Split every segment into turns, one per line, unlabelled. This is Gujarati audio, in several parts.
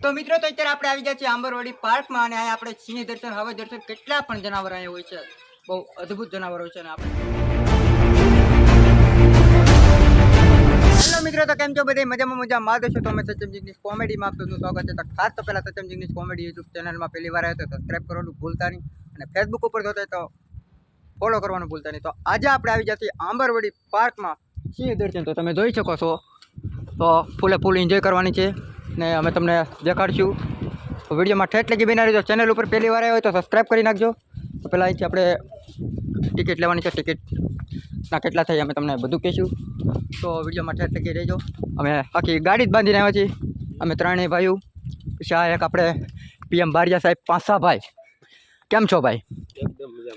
તો મિત્રો તો અત્યારે આપણે આવી ગયા છીએ આંબરવાડી પાર્કમાં અને અહીંયા આપણે સિંહ દર્શન હવે દર્શન કેટલા પણ જનાવર અહીંયા હોય છે, બહુ અદ્ભુત જનાવર હોય છે. અને આપણે હેલો મિત્રો, તો કેમ છો બધા? મજામાં મજા છો? તો અમે સચમ જિગ્નેશ કોમેડીમાં આપનું સ્વાગત છે. તો ખાસ તો પહેલાં સચમ જિગ્નેશ કોમેડી યુટ્યુબ ચેનલમાં પહેલી વાર આવ્યો તો સબસ્ક્રાઈબ કરવાનું ભૂલતા નહીં, અને ફેસબુક ઉપર જોતા તો ફોલો કરવાનું ભૂલતા નહીં. તો આજે આપણે આવી ગયા છીએ આંબરવાડી પાર્કમાં સિંહ દર્શન. તો તમે જોઈ શકો છો, તો ફૂલે ફૂલ એન્જોય કરવાની છે ને અમે તમને દેખાડશું. તો વિડીયોમાં ઠેઠ લગી બના રહેજો. ચેનલ ઉપર પહેલી વાર આવ્યો હોય તો સબસ્ક્રાઈબ કરી નાખજો. તો પહેલાં અહીંથી આપણે ટિકિટ લેવાની છે. ટિકિટના કેટલા થાય અમે તમને બધું કહીશું. તો વિડીયોમાં ઠેઠ લગી રહેજો. અમે આખી ગાડી જ બાંધીને આવ્યા છીએ, અમે ત્રણેય ભાઈઓ. પછી આ એક આપણે PM બારિયા સાહેબ પાંસાભાઈ. કેમ છો ભાઈ?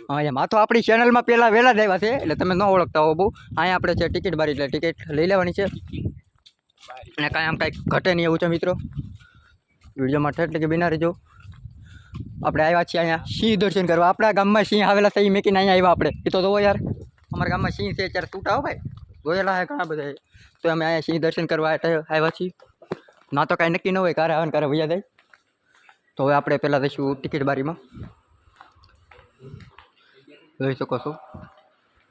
હા, એમ આ તો આપણી ચેનલમાં પહેલાં વહેલા જ આવ્યા છે, એટલે તમે ન ઓળખતા હો બહુ. અહીંયા આપણે છે ટિકિટ બારી, એટલે ટિકિટ લઈ લેવાની છે. અને કાંઈ આમ કાંઈક ઘટે નહીં એવું છે મિત્રો. વિડીયોમાં ઠેઠ લગી બિના રહેજો. આપણે આવ્યા છીએ અહીંયા સિંહ દર્શન કરવા. આપણા ગામમાં સિંહ આવેલા સહી મેકીને અહીંયા આવ્યા આપણે. એ તો જોવો યાર, અમારા ગામમાં સિંહ છે અત્યારે તૂટા હો ભાઈ, જોયેલા છે ઘણા બધા. તો અમે અહીંયા સિંહ દર્શન કરવા આવ્યા છીએ. ના તો કાંઈ નક્કી ન હોય, કારે આવે ને કારે વૈયા જાય. તો હવે આપણે પહેલાં જઈશું ટિકિટ બારીમાં. જોઈ શકો છો,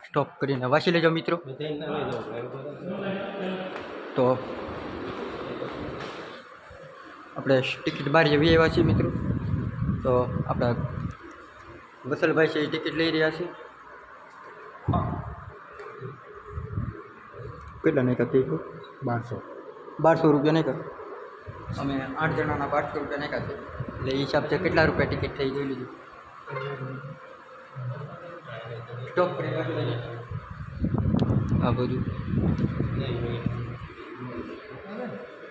સ્ટોપ કરીને વાંચી લેજો મિત્રો. તો આપણે ટિકિટ બારી જઈએ આવ્યા છીએ મિત્રો. તો આપણા વસલભાઈ છે એ ટિકિટ લઈ રહ્યા છે. કેટલા નહીં કરતી? 1200 રૂપિયા નહીં કર. અમે 8 જણાના 1200 રૂપિયા નહીં કરશે, એટલે એ હિસાબ છે કેટલા રૂપિયા ટિકિટ થઈ જોઈ લીધું. સ્ટોપ કરી આ બધું.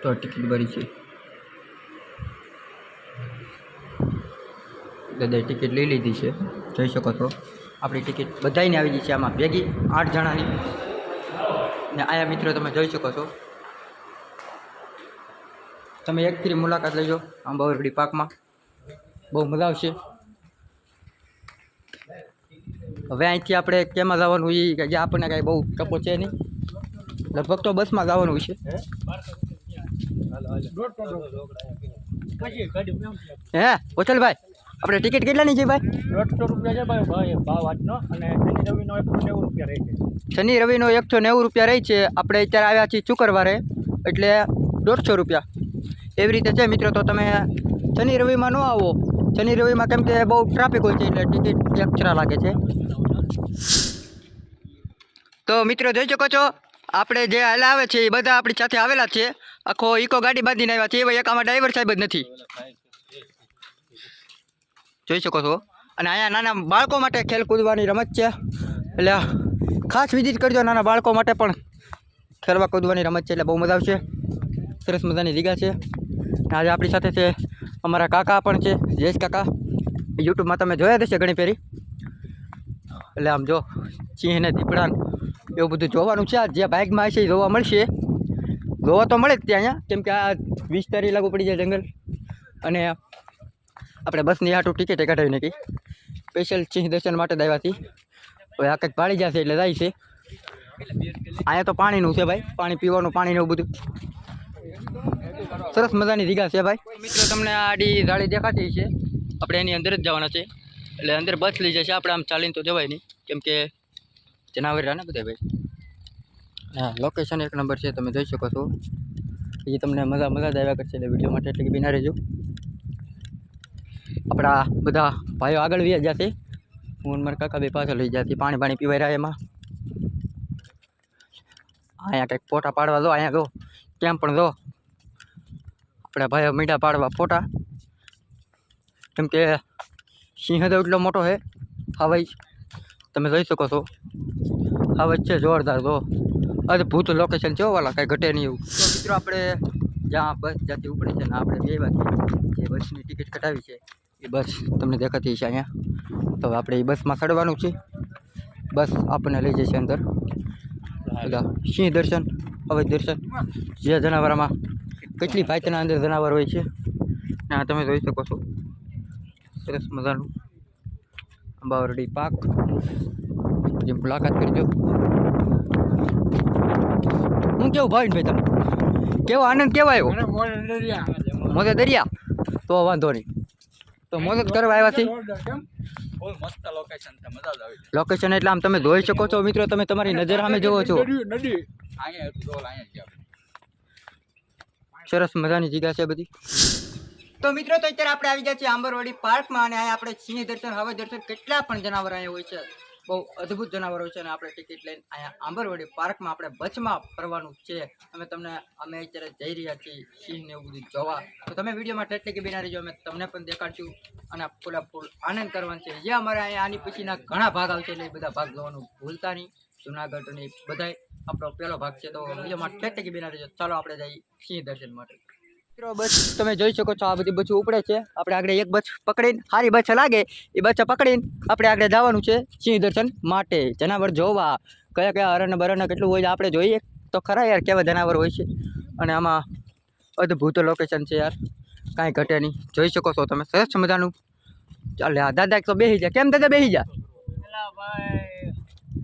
તો ટિકિટ ભરી છે, દાદાએ ટિકિટ લઈ લીધી છે. જોઈ શકો છો આપણી ટિકિટ બધાને આવી ગઈ છે આમાં ભેગી 8 જણાની. ને આયા મિત્રો તમે જોઈ શકો છો. તમે એક ફરી મુલાકાત લેજો આંબરવાડી પાર્કમાં, બહુ મજા આવશે. હવે અહીંથી આપણે કેમાં જવાનું એ જે આપણને કાંઈ બહુ ટપો છે નહીં, લગભગ તો બસમાં જવાનું છે. હે ઓચલભાઈ, આપણે ટિકિટ કેટલાની છે ભાઈ?
150 રૂપિયા છે ભાઈ, ભાવ આજનો. અને શનિ રવિનો 190 રૂપિયા રહે છે.
શનિ રવિનો 190 રૂપિયા રહે છે. આપણે અત્યારે આવ્યા છીએ શુક્રવારે, એટલે 150 રૂપિયા એવી રીતે છે મિત્રો. તો તમે શનિ રવિમાં ન આવો, શનિ રવિમાં કેમ કે બહુ ટ્રાફિક હોય છે, એટલે ટિકિટ એક્સ્ટ્રા લાગે છે. તો મિત્રો જોઈ શકો છો, આપણે જે હાલા આવે છે એ બધા આપણી સાથે આવેલા છે. આખો ઇકો ગાડી બાંધીને આવ્યા છે. એવા એક આમાં ડ્રાઈવર સાહેબ જ નથી, જોઈ શકો છો. અને અહીંયા નાના બાળકો માટે ખેલ કૂદવાની રમત છે, એટલે ખાસ વિઝિટ કરજો. નાના બાળકો માટે પણ ખેલવા કૂદવાની રમત છે, એટલે બહુ મજા આવશે. સરસ મજાની જગ્યા છે. આજે આપણી સાથે છે અમારા કાકા પણ છે, જયેશ કાકા. યુટ્યુબમાં તમે જોયા જશે ઘણી ફેરી. એટલે આમ જો સિંહ ને દીપડા એવું બધું જોવાનું છે. જે બાઇકમાં હશે એ જોવા મળશે. જોવા તો મળે જ ત્યાં અહીંયા, કેમ કે આ 20 તારીખ લાગુ પડી જાય જંગલ. અને આપણે બસની આટું ટિકિટ કઢાવી નાખી, સ્પેશિયલ સિંહ દર્શન માટે જ આવ્યા હતી. હવે આ કંઈક પાડી જશે એટલે જાય છે. અહીંયા તો પાણીનું છે ભાઈ, પાણી પીવાનું, પાણીનું એવું બધું. સરસ મજાની જગ્યા છે ભાઈ. મિત્રો તમને આડી જાળી દેખાતી છે, આપણે એની અંદર જ જવાના છે. એટલે અંદર બસ લઈ જશે, આપણે આમ ચાલીને તો જવાય નહીં, કેમ કે જનાવર રહ્યા ને બધા ભાઈ. હા, લોકેશન એક નંબર છે, તમે જોઈ શકો છો. એ તમને મજા જ આવ્યા કરશે, એટલે વિડીયો માટે એટલે કે બિના રહેજો. આપણા બધા ભાઈઓ આગળ વ્યા જશે, હું મારા કાકા બે પાછળ લઈ જતી. પાણી પીવાય રહ્યા એમાં. અહીંયા કંઈક ફોટા પાડવા દો, અહીંયા જો કેમ પણ જો આપણા ભાઈઓ મીઠા પાડવા ફોટા. કેમ કે સિંહ તો એટલો મોટો છે. હવે તમે જોઈ શકો છો, હવે છે જોરદાર. જો અદ્ભુત લોકેશન છે વાલા, કાંઈ ઘટે નહીં એવું. તો મિત્રો આપણે જ્યાં બસ જ્યાંથી ઉપડી છે ને, આપણે બે વાત જે બસની ટિકિટ કઢાવી છે એ બસ તમને દેખાતી છે અહીંયા. તો આપણે એ બસમાં ચડવાનું છે. બસ આપણને લઈ જશે અંદર બધા સિંહ દર્શન, હવે દર્શન. જે જનાવરમાં કેટલી ભાઈના અંદર જનાવર હોય છે, ત્યાં તમે જોઈ શકો છો. સરસ મજાનું આંબરવાડી પાર્ક, જે મુલાકાત કરજો. હું કેવું ભાઈ તમે કેવો આનંદ કેવો આવ્યો?
મોજે દરિયા તો વાંધો નહીં. તો મોજ જ કરવા આવ્યા છીએ.
બહુ મસ્ત લોકેશન છે, મજા જ આવી
લોકેશન એટલે આમ તમે જોઈ શકો છો મિત્રો, તમે તમારી નજર સામે જોવો છો.
અહીંયા હતું તો અહીંયા ગયા
સરસ મજાની જગ્યા છે બધી.
તો મિત્રો તો અત્યારે આપણે આવી ગયા છીએ આંબરવાડી પાર્કમાં અને અહીંયા આપણે સિંહ દર્શન હવે દર્શન કેટલા પણ જનાવર અહીંયા હોય છે, બહુ અદ્ભુત જનાવર હોય છે. અને આપણે ટિકિટ લઈને અહીંયા આંબરવાડી પાર્કમાં આપણે બચમાં ફરવાનું છે. અમે અત્યારે જઈ રહ્યા છીએ સિંહ ને એવું બધું જોવા. તો તમે વિડીયોમાં ટેટલી કે બિના રહીજો, અમે તમને પણ દેખાડશું અને ફૂલ આનંદ કરવાનો છે. જે અમારે અહીંયા આની પછીના ઘણા ભાગ આવશે એટલે એ બધા ભાગ જોવાનું ભૂલતા નહીં. જુનાગઢ અને બધાય આપણો પહેલો ભાગ છે. તો વિડીયોમાં ટેટલી કે બિના રહીજો. ચાલો આપણે જઈએ સિંહ દર્શન માટે. બસ તમે જોઈ શકો છો આ બધી બસો ઉપડે છે. આપણે આગળ એક બસ પકડીને સારી બસ લાગે એ બસ પકડીને આપણે આગળ જવાનું છે સિંહ દર્શન માટે. જનાવર જોવા કયા કયા હરણ બરણ કેટલું હોય આપણે જોઈએ તો ખરા યાર કેવા જનાવર હોય છે. અને આમાં અદ્ભુત લોકેશન છે યાર, કાંઈ ઘટે નહીં. જોઈ શકો છો તમે સરસ મજાનું. ચાલે આ દાદા તો બેસી જા. કેમ દાદા બેસી જા?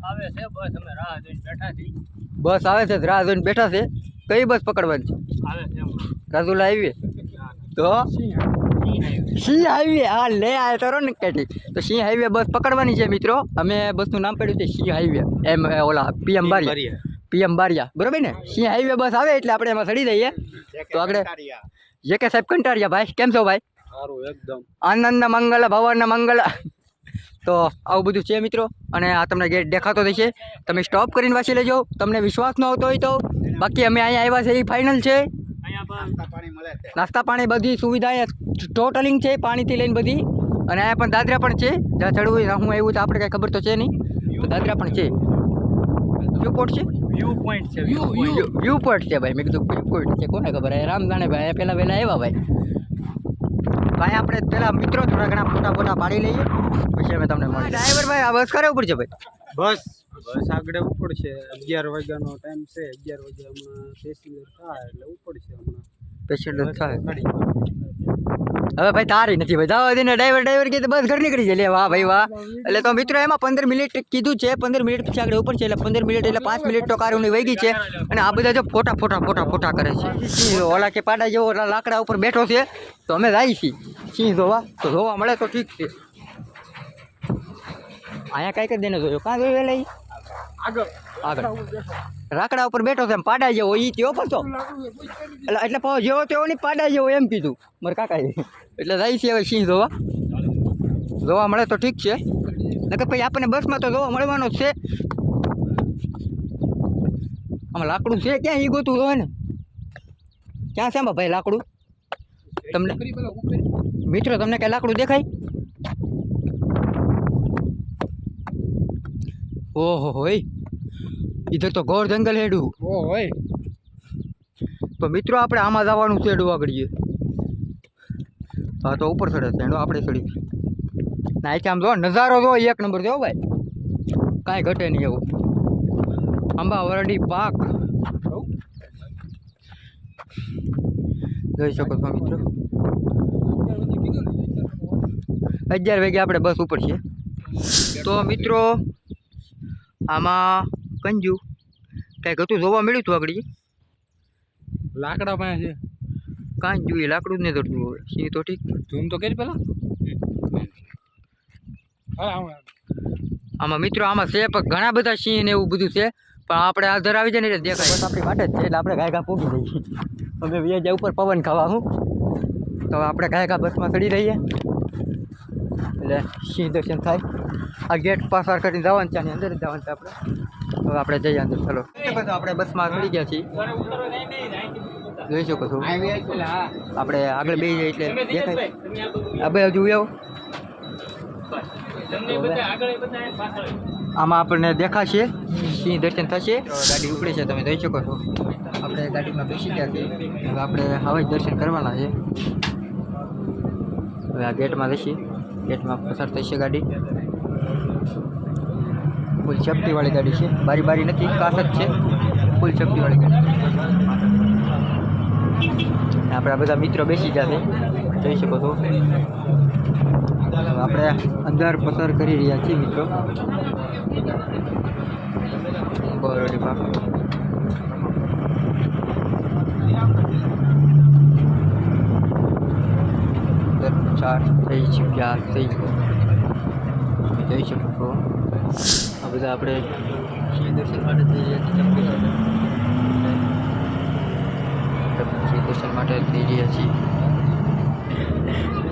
આવે છે બસ, અમે રાહ જોઈને બેઠા છીએ.
બસ આવે છે, રાહ જોઈને બેઠા છે. કઈ બસ પકડવાની છે?
આવે છે
રાજુલા હાઈવે તો સિંહ હાઈવે. હા લે આ તો ને કેટલી તો સિંહ હાઈવે બસ પકડવાની છે મિત્રો. અમે બસનું નામ પડ્યું છે સિંહ હાઈવે, એમ ઓલા પીએમ બારિયા બરોબર ને. સિંહ હાઈવે બસ આવે એટલે આપણે એમાં ચડી જઈએ. તો આગળ જે કે સાહેબ કંટાળિયા ભાઈ, કેમ છો ભાઈ?
સારું એકદમ.
આનંદ મંગલ ભવન મંગલ. તો આવું બધું છે મિત્રો. અને આ તમને ગેટ દેખાતો થશે, તમે સ્ટોપ કરીને વાંચી લેજો તમને વિશ્વાસ ન આવતો હોય તો. બાકી અમે અહીંયા આવ્યા છે એ ફાઇનલ છે. નાસ્તા પાણી બધી સુવિધા ટોટલિંગ છે, પાણીથી લઈને બધી. અને અહીંયા પણ દાદરા પણ છે, જ્યાં ચડવું હોય હું આવ્યું તો આપણે કાંઈ ખબર તો છે નહીં. તો દાદરા પણ છે. વ્યૂ પોઈન્ટ છે, વ્યૂ પોઈન્ટ છે ભાઈ. મેં કીધું વ્યૂ પોઈન્ટ છે, કોને ખબર? રામ જાણે ભાઈ, પહેલાં વહેલા આવ્યા ભાઈ. ભાઈ આપણે પેલા મિત્રો થોડા ઘણા ફોટા પાડી લઈએ પછી અમે તમને મળીએ. ડ્રાઈવર ભાઈ આ બસ કરે ઉપર છે ભાઈ?
બસ આગળ ઉપડશે. 11 વાગ્યાનો ટાઈમ છે. 11 વાગ્યા હમણાં પેસેન્જર થાય એટલે ઉપડશે. હમણાં
પેશન્ટ થાય હવે ભાઈ તારી નથી ભાઈ. જવા દે ને. ડ્રાઈવર કે બસ ઘર નીકળી જાય. લે વાહ ભાઈ વાહ. એટલે તો મિત્રો એમાં 15 મિનિટ કીધું છે. 15 મિનિટ પછી આગળ ઉપર છે એટલે 15 મિનિટ એટલે 5 મિનિટ તો કારુની વહી ગઈ છે. અને આ બધા જો ફોટા કરે છે. સિંહ ઓલા કે પાડા જેવો ઓલા લાકડા ઉપર બેઠો છે. તો અમે જાય છીએ સિંહ જોવા. તો જોવા મળે તો ઠીક છે. અહીંયા કાંઈ કરી દેને જોયો. કાં જોયું એટલે આગળ રાકડા ઉપર બેઠો છે એમ પાડા જેવો. એ ત્યો પડતો એટલે જેવો તેવો નહીં, પાડા જેવો એમ કીધું મારા કાકાએ. એટલે જાય છે હવે સિંહ જોવા મળે તો ઠીક છે. નકર પછી આપણને બસમાં તો જોવા મળવાનો જ છે. આમાં લાકડું છે ક્યાં? એ ગોતું હોય ને ક્યાં છે આમાં ભાઈ લાકડું? તમને મિત્રો તમને કાંઈ લાકડું દેખાય? ઓહો હોય ઇધર તો ઘોર જંગલ હેડું.
ઓ હોય
તો મિત્રો આપણે આમાં જવાનું છે. હેડું આગળીએ. હા તો ઉપર ચડે છે હેડો આપણે ચડી ના. આમ જો નજારો જો એક નંબર જો ભાઈ, કાંઈ ઘટે નહીં એવું. આંબાવરડી પાક જોઈ શકો છો મિત્રો. 11 વાગે આપણે બસ ઉપર છે. તો મિત્રો આમાં કંજુ કાંઈક હતું જોવા મળ્યું હતું આગળ.
લાકડા પાસે છે.
કાંઈ જોઈએ લાકડું જ નહીં ધરતું હવે. સિંહ તો ઠીક
ઝૂમ તો કરી પેલા.
આમાં મિત્રો આમાં છે પણ ઘણા બધા સિંહ ને એવું બધું છે. પણ આપણે આ ધર આવી જાય ને એટલે દેખાય. બસ આપણી માટે જ છે એટલે આપણે ગાયકા પૂગી જઈએ. અમે વ્યાજ ઉપર પવન ખાવા હું તો આપણે ગાયકા બસમાં ચડી રહીએ એટલે સિંહ દર્શન થાય. આ ગેટ પાસાર કરીને જવાનું છે, આની અંદર જ જવાનું છે આપણે. હવે આપણે જઈએ અંદર. ચલો આપણે બસમાં ચડી ગયા છીએ. જોઈ શકો છો આપણે આગળ બેસી જઈએ એટલે દેખાય. આ ભાઈ હજુ આવો. આમાં આપણને દેખાશે સિંહ દર્શન થશે. ગાડી ઉપડે છે તમે જોઈ શકો છો. આપણે ગાડીમાં બેસી ગયા છીએ. હવે આપણે હવે જ દર્શન કરવાના છે. હવે આ ગેટમાં જઈએ. ગેટમાં પસાર થશે ગાડી. ફૂલ સેફ્ટીવાળી ગાડી છે. બારી નથી, કાચ જ છે. ફૂલ સેફ્ટીવાળી ગાડી. આપણા બધા મિત્રો બેસી જશે જોઈ શકો છો. આપણે અંદર પસાર કરી રહ્યા છીએ મિત્રો. બરોડી પાક સ્ટાર્ટ થઈ ચૂક્યા થઈ જઈ શકો છો આ બધા આપણે સિંહ દર્શન માટે થઈ રહ્યા છીએ સિંહ દર્શન માટે થઈ રહ્યા છીએ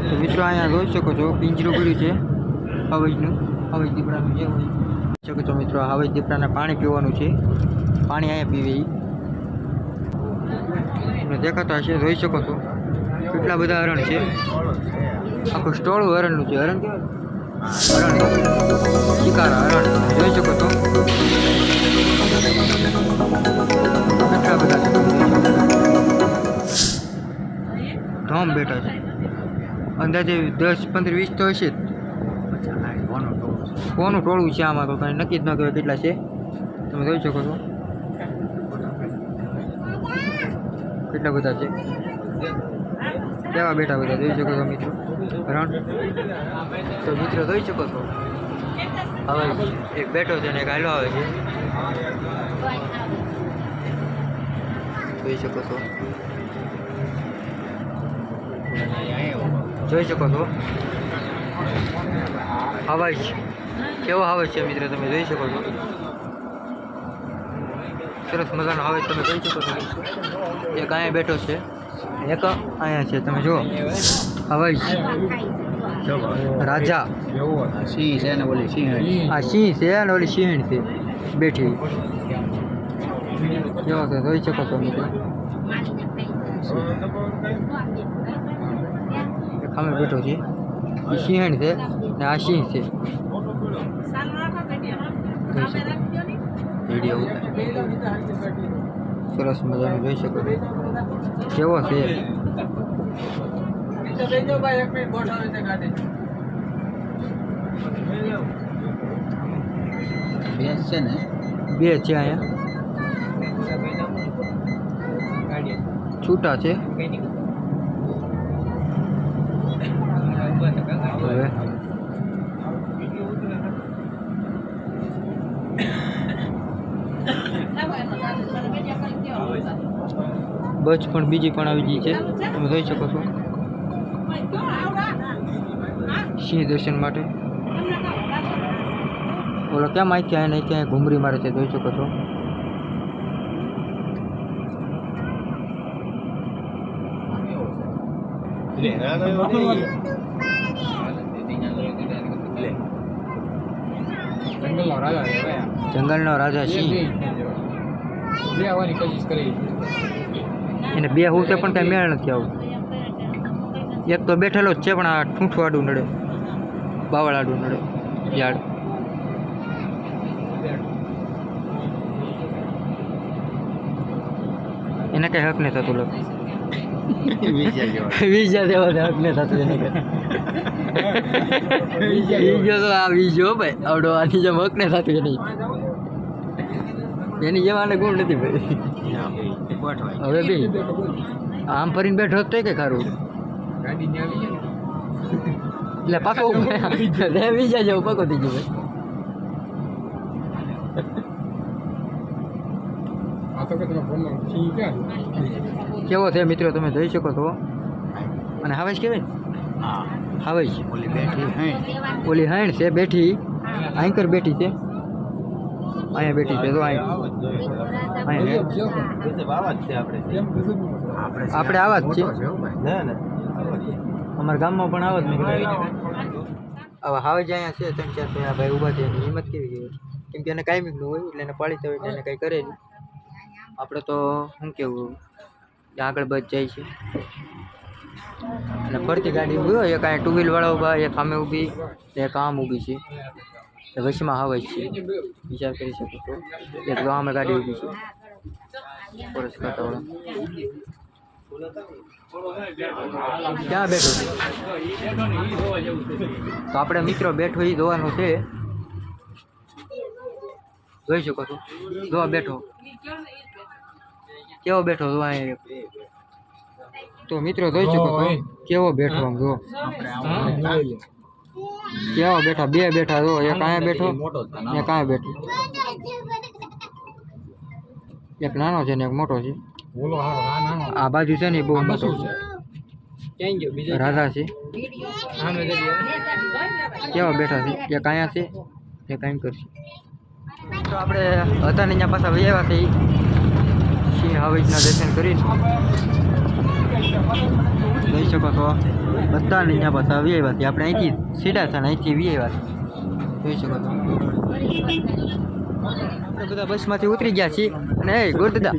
તો મિત્રો અહીંયા જોઈ શકો છો પિંજરું પડ્યું છે હવેજનું હવેજ દીપડાનું જે હોય શકો છો મિત્રો હવેજ દીપડાને પાણી પીવાનું છે પાણી અહીંયા પીવે તમને દેખાતા હશે જોઈ શકો છો કેટલા બધા હરણ છે આખું સ્ટોળ હરણનું છે હરણ હરણ શિકારા હરણ જોઈ શકો છો કેટલા બધા છે ઢોમ બેઠા છે અંદાજે 10, 15, 20 તો હશે જ કોનું ટોળું છે આમાં તો કાંઈ નક્કી જ ન કહેવાય કેટલા છે તમે જોઈ શકો છો કેટલા બધા છે કેવા બેઠા બધા જોઈ શકો છો મિત્રો રણ તો મિત્રો જોઈ શકો છો હવે એક બેઠો છે ને એક હાલો આવે છે જોઈ શકો છો જોઈ શકો છો હવાજ કેવો હવાજ છે મિત્રો તમે જોઈ શકો છો સરસ મજાનો હવાજ તમે જોઈ શકો છો એક અહીંયા બેઠો છે એક અહીંયા છે તમે જુઓ હવાજ રાજા
સિંહ છે ને બોલી સિંહ
આ સિંહ છે અને ઓલી સિંહ છે બેઠી કેવો છે જોઈ શકો છો મિત્રો સામે બેઠો છે એ સિંહણ છે ને આ સિંહ છે વિડીયો સરસ મજાનું જોઈ શકો કેવો છે
ભેંસ છે ને
બે છે અહીંયા છૂટા છે હવે બસ પણ બીજી પણ આવી ગઈ છે તમે જોઈ શકો છો સિંહ દર્શન માટે ઓલો ક્યાં માહિતી ક્યાંય નહીં ક્યાંય ઘૂમરી મારે છે જોઈ શકો છો જંગલનો રાજા સિંહ એને બે હું છે પણ કાંઈ મેળ નથી આવું એક તો બેઠેલો જ છે પણ આ ઠૂંઠું આડું નડે બાવળ આડું નડે ઝાડ એને કઈ હક નહીં થતું લગ વીજા દેવા હક નહીં થતું એને વીજો તો આ વીજો ભાઈ આવડો આની જેમ હક નહીં થતું એની જેમ આને ગુણ નથી ભાઈ હવે બી આમ ફરીને બેઠો તો કે ખરું એટલે પાકો બીજા જેવું પાકો થઈ ગયું ભાઈ કેવો છે મિત્રો તમે જોઈ શકો છો અને હાવેશ કેવાય હાવેશ ઓલી હાઈણ છે બેઠી આંકર બેઠી છે અહીંયા બેઠી છે તો આપણે આવા જ છીએ અમારા ગામમાં પણ આવા જ નીકળે હવે હાવેજ અહીંયા છે 3-4 પેલા ભાઈ ઊભા છે એની હિંમત કેવી ગઈ કેમ કે એને કાયમિકનું હોય એટલે એને પાળી હોય એટલે એને કંઈ કરે નહીં આપણે તો શું કેવું આગળ બચ જાય છે અને ફરતી ગાડી ઊભી હોય એક અહીંયા 2 વ્હીલ વાળા ઊભા એક સામે ઊભી એક આમ ઊભી છે વચમાં હાવેજ છે વિચાર કરી શકો છો એક ગામમાં ગાડી ઊભી છે પરસ કાંટાવાળા ક્યાં બેઠો છે તો આપણે મિત્રો બેઠો એ જોવાનું છે જોઈ શકો છો જોવા બેઠો કેવો બેઠો જો અહીંયા તો મિત્રો જોઈ શકો છો કેવો બેઠો આમ જો કેવો બેઠા બે બેઠા જો એક અહીંયા બેઠો એક અહીંયા બેઠો એક નાનો છે ને એક મોટો છે આ બાજુ છે ને બહુ મોટો છે
ક્યાં ગયો બીજો
રાધા છે
સામે કરી
કેવા બેઠા છે એક અહીંયા છે એક અહીં કરશે તો આપણે હતા ને અહીંયા પાછા વહી આવ્યા છે સિંહ હાવેજના દર્શન કરીને જોઈ શકો છો બધા ને અહીંયા પાછા આવી આવ્યા છે આપણે અહીંથી સીધા છે ને અહીંથી વી આવ્યા છે જોઈ શકો છો આપણે બધા બસમાંથી ઉતરી ગયા છીએ અને એ ગોરદાદા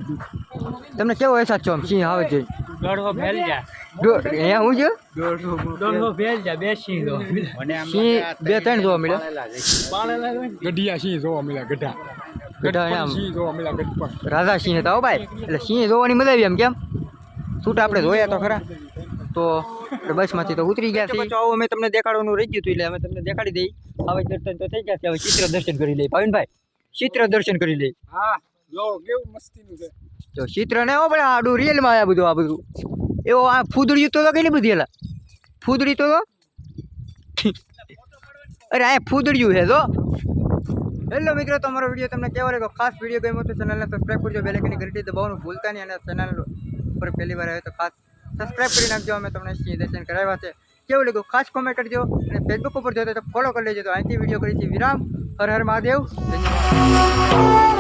તમને કેવો અહેસાસ છો આમ સિંહ હાવેજ જોઈ
દોઢો ફેલ જા
અહીંયા હું છે
દોઢો ફેલ જા બેસી દો
સિંહ બે ત્રણ જોવા મળ્યા
ગઢિયા સિંહ જોવા મળ્યા ગઢા
ગઢા એમ
સિંહ જોવા મળ્યા ગઢપણ
રાધા સિંહ હતા હો ભાઈ એટલે સિંહ જોવાની મજા આવી એમ કેમ છૂટ આપણે જોયા તો ખરા તો આપણે બસમાંથી તો ઉતરી ગયા છીએ આવો અમે તમને દેખાડવાનું રહી ગયું હતું એટલે અમે તમને દેખાડી દઈ હવે દર્શન તો થઈ ગયા છે હવે ચિત્ર દર્શન કરી લઈએ ભાવિનભાઈ ચિત્ર દર્શન કરી લઈએ
હા જો કેવું મસ્તીનું છે
તો ચિત્ર ને હો પણ આડું રિયલમાં આ બધું એવો આ ફૂદડી તો કેટલી બધી એલા ફૂદડી તો અરે આ ફૂદડિયું છે તો હેલો મિત્રો તમારો વિડીયો તમને કેવો લાગ્યો ખાસ વિડીયો ગમ્યો તો ચેનલને સબસ્ક્રાઈબ કરજો બેલ આઇકનની ઘંટી દબાવવાનું ભૂલતા નહીં અને ચેનલ પર પહેલી વાર આવ્યો તો ખાસ સબસ્ક્રાઈબ કરી નાખજો અમે તમને સિંહ દર્શન કરાવ્યા છે કેવું લાગ્યું ખાસ કોમેન્ટ કરજો અને ફેસબુક ઉપર જોતો તો ફોલો કરી લેજો તો અહીંથી વિડીયો કરી છે વિરામ હર હર મહાદેવ ધન્યવાદ